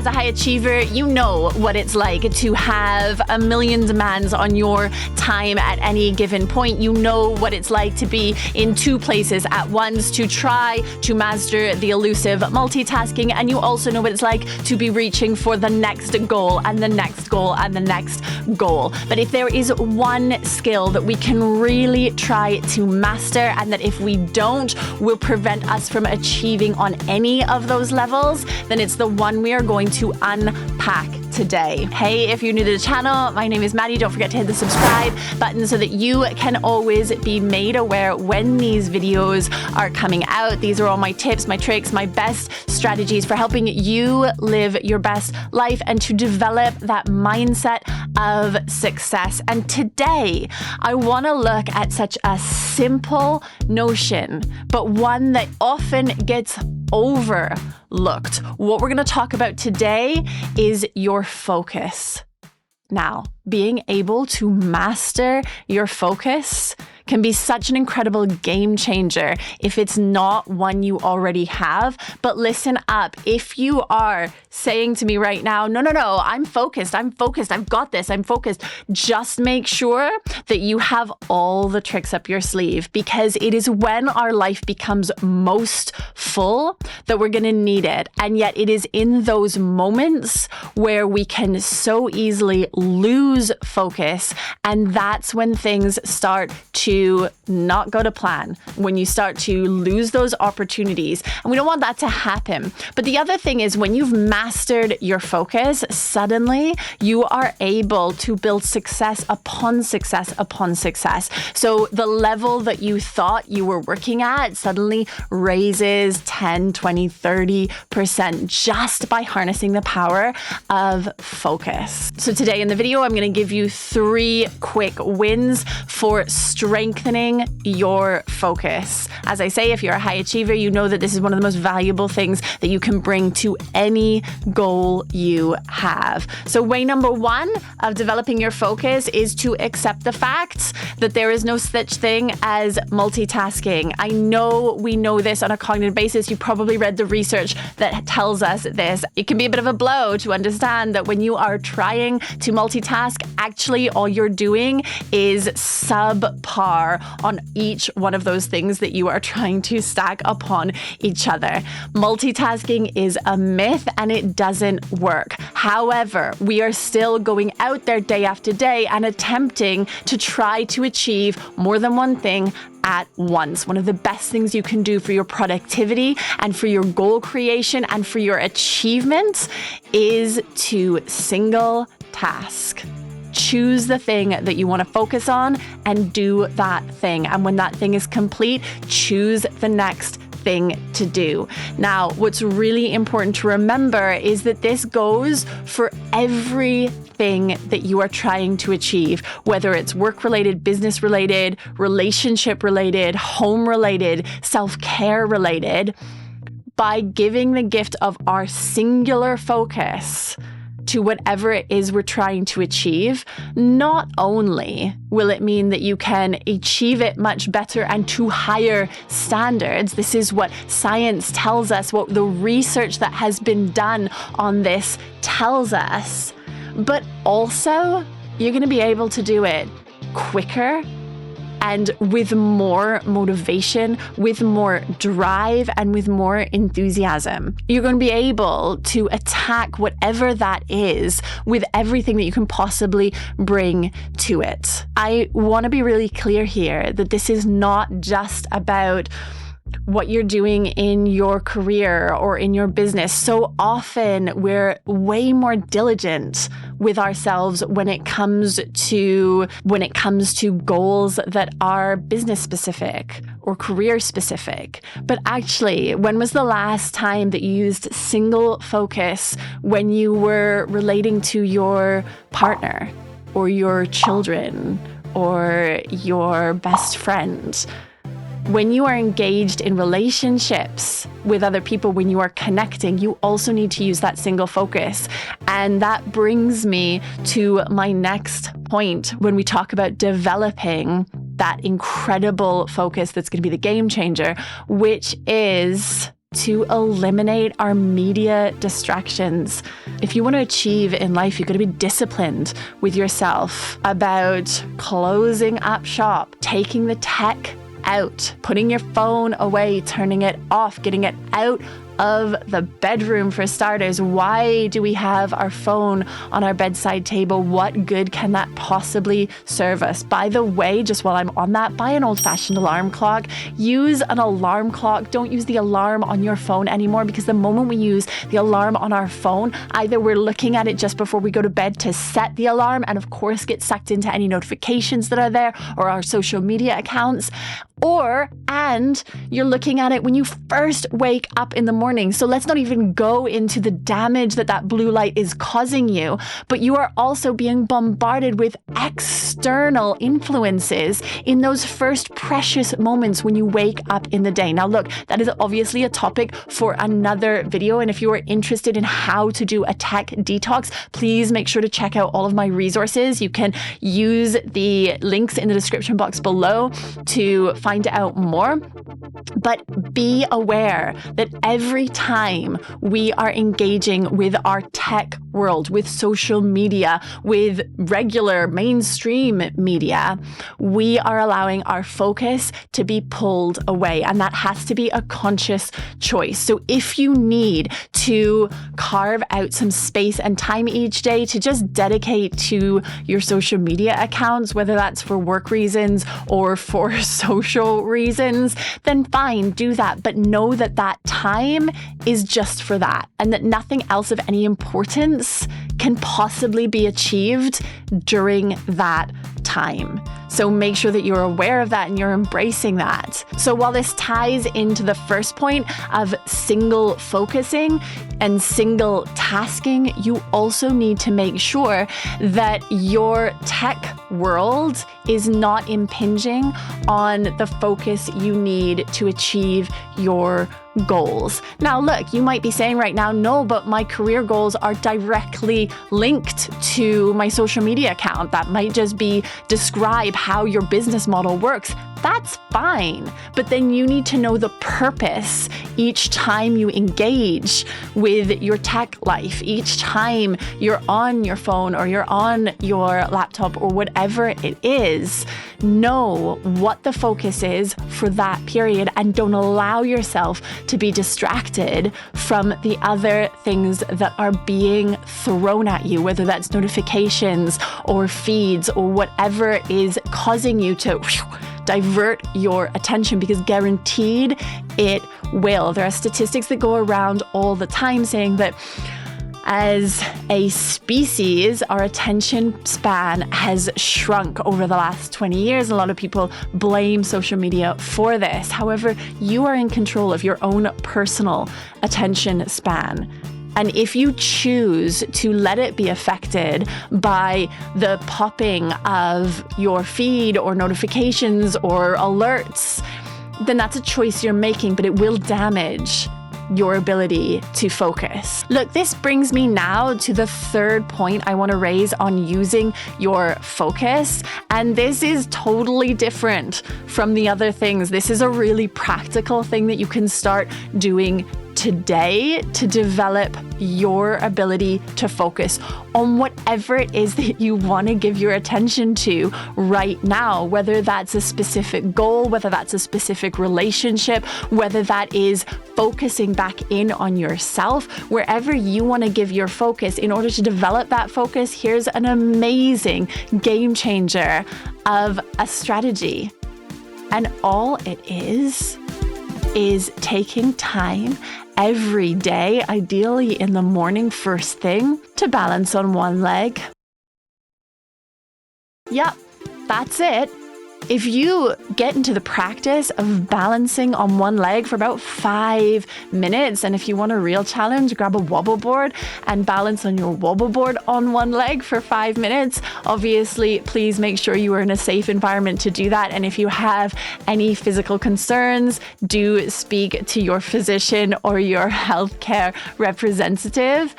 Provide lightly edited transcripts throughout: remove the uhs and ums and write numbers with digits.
As a high achiever, you know what it's like to have a million demands on your time at any given point. You know what it's like to be in two places at once, to try to master the elusive multitasking. And you also know what it's like to be reaching for the next goal and the next goal and the next goal. But if there is one skill that we can really try to master, and that if we don't will prevent us from achieving on any of those levels, then it's the one we are going to unpack today. Hey, if you're new to the channel, my name is Maddie. Don't forget to hit the subscribe button so that you can always be made aware when these videos are coming out. These are all my tips, my tricks, my best strategies for helping you live your best life and to develop that mindset of success. And today, I want to look at such a simple notion, but one that often gets overlooked. What we're going to talk about today is your focus. Now, being able to master your focus can be such an incredible game changer if it's not one you already have. But listen up, if you are saying to me right now, no, I'm focused, I've got this, I'm focused, just make sure that you have all the tricks up your sleeve, because it is when our life becomes most full that we're gonna need it. And yet it is in those moments where we can so easily lose focus, and that's when things start to not go to plan, when you start to lose those opportunities. And we don't want that to happen. But the other thing is, when you've mastered your focus, suddenly you are able to build success upon success upon success. So the level that you thought you were working at suddenly raises 10, 20, 30% just by harnessing the power of focus. So today in the video, I'm going to give you 3 quick wins for strengthening your focus. As I say, if you're a high achiever, you know that this is one of the most valuable things that you can bring to any goal you have. So way number 1 of developing your focus is to accept the fact that there is no such thing as multitasking. I know we know this on a cognitive basis. You probably read the research that tells us this. It can be a bit of a blow to understand that when you are trying to multitask, actually all you're doing is subpar on each one of those things that you are trying to stack upon each other. Multitasking is a myth and it doesn't work. However, we are still going out there day after day and attempting to try to achieve more than one thing at once. One of the best things you can do for your productivity and for your goal creation and for your achievements is to single task. Choose the thing that you want to focus on and do that thing. And when that thing is complete, choose the next thing to do. Now, what's really important to remember is that this goes for everything that you are trying to achieve, whether it's work-related, business-related, relationship-related, home-related, self-care related. By giving the gift of our singular focus to whatever it is we're trying to achieve, not only will it mean that you can achieve it much better and to higher standards. This is what science tells us, what the research that has been done on this tells us. But also, you're going to be able to do it quicker and with more motivation, with more drive, and with more enthusiasm. You're going to be able to attack whatever that is with everything that you can possibly bring to it. I want to be really clear here that this is not just about what you're doing in your career or in your business. So often we're way more diligent with ourselves when it comes to goals that are business specific or career specific. But actually, when was the last time that you used single focus when you were relating to your partner or your children or your best friend? When you are engaged in relationships with other people, when you are connecting, you also need to use that single focus. And that brings me to my next point when we talk about developing that incredible focus that's going to be the game changer, which is to eliminate our media distractions. If you want to achieve in life, you've got to be disciplined with yourself about closing up shop, taking the tech out, putting your phone away, turning it off, getting it out of the bedroom for starters. Why do we have our phone on our bedside table? What good can that possibly serve us? By the way, just while I'm on that, buy an old-fashioned alarm clock. Use an alarm clock. Don't use the alarm on your phone anymore, because the moment we use the alarm on our phone, either we're looking at it just before we go to bed to set the alarm and of course get sucked into any notifications that are there or our social media accounts, and you're looking at it when you first wake up in the morning. So let's not even go into the damage that blue light is causing you, but you are also being bombarded with external influences in those first precious moments when you wake up in the day. Now look, that is obviously a topic for another video, and if you are interested in how to do a tech detox, please make sure to check out all of my resources. You can use the links in the description box below to find out more. But be aware that every time we are engaging with our tech world, with social media, with regular mainstream media, we are allowing our focus to be pulled away. And that has to be a conscious choice. So if you need to carve out some space and time each day to just dedicate to your social media accounts, whether that's for work reasons or for social reasons, then fine, do that. But know that that time is just for that, and that nothing else of any importance can possibly be achieved during that time. So make sure that you're aware of that and you're embracing that. So while this ties into the first point of single focusing and single tasking, you also need to make sure that your tech world is not impinging on the focus you need to achieve your goals. Now, look, you might be saying right now, no, but my career goals are directly linked to my social media account. That might just be describe how your business model works. That's fine. But then you need to know the purpose each time you engage with your tech life, each time you're on your phone or you're on your laptop or whatever it is. Know what the focus is for that period and don't allow yourself to be distracted from the other things that are being thrown at you, whether that's notifications or feeds or whatever is causing you to divert your attention, because guaranteed it will. There are statistics that go around all the time saying that as a species, our attention span has shrunk over the last 20 years. A lot of people blame social media for this. However, you are in control of your own personal attention span. And if you choose to let it be affected by the popping of your feed or notifications or alerts, then that's a choice you're making, but it will damage your ability to focus. Look, this brings me now to the third point I want to raise on using your focus. And this is totally different from the other things. This is a really practical thing that you can start doing today to develop your ability to focus on whatever it is that you want to give your attention to right now, whether that's a specific goal, whether that's a specific relationship, whether that is focusing back in on yourself, wherever you want to give your focus. In order to develop that focus, here's an amazing game changer of a strategy. And all it is taking time every day, ideally in the morning first thing, to balance on one leg. Yep, that's it. If you get into the practice of balancing on one leg for about 5 minutes, and if you want a real challenge, grab a wobble board and balance on your wobble board on one leg for 5 minutes. Obviously, please make sure you are in a safe environment to do that. And if you have any physical concerns, do speak to your physician or your healthcare representative.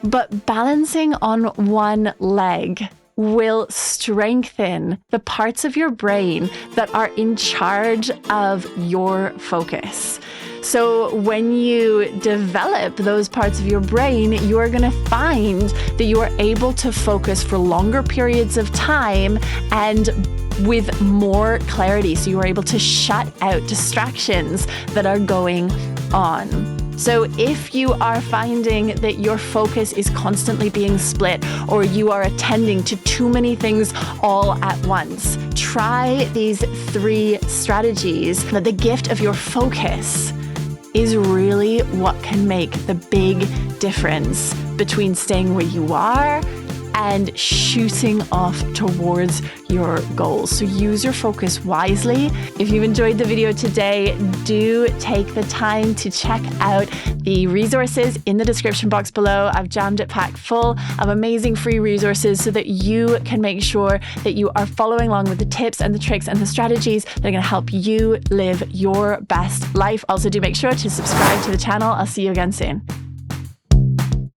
But balancing on one leg will strengthen the parts of your brain that are in charge of your focus. So when you develop those parts of your brain, you are going to find that you are able to focus for longer periods of time and with more clarity. So you are able to shut out distractions that are going on. So if you are finding that your focus is constantly being split, or you are attending to too many things all at once, try these 3 strategies. The gift of your focus is really what can make the big difference between staying where you are and shooting off towards your goals. So use your focus wisely. If you've enjoyed the video today, do take the time to check out the resources in the description box below. I've jammed it packed full of amazing free resources so that you can make sure that you are following along with the tips and the tricks and the strategies that are going to help you live your best life. Also, do make sure to subscribe to the channel. I'll see you again soon.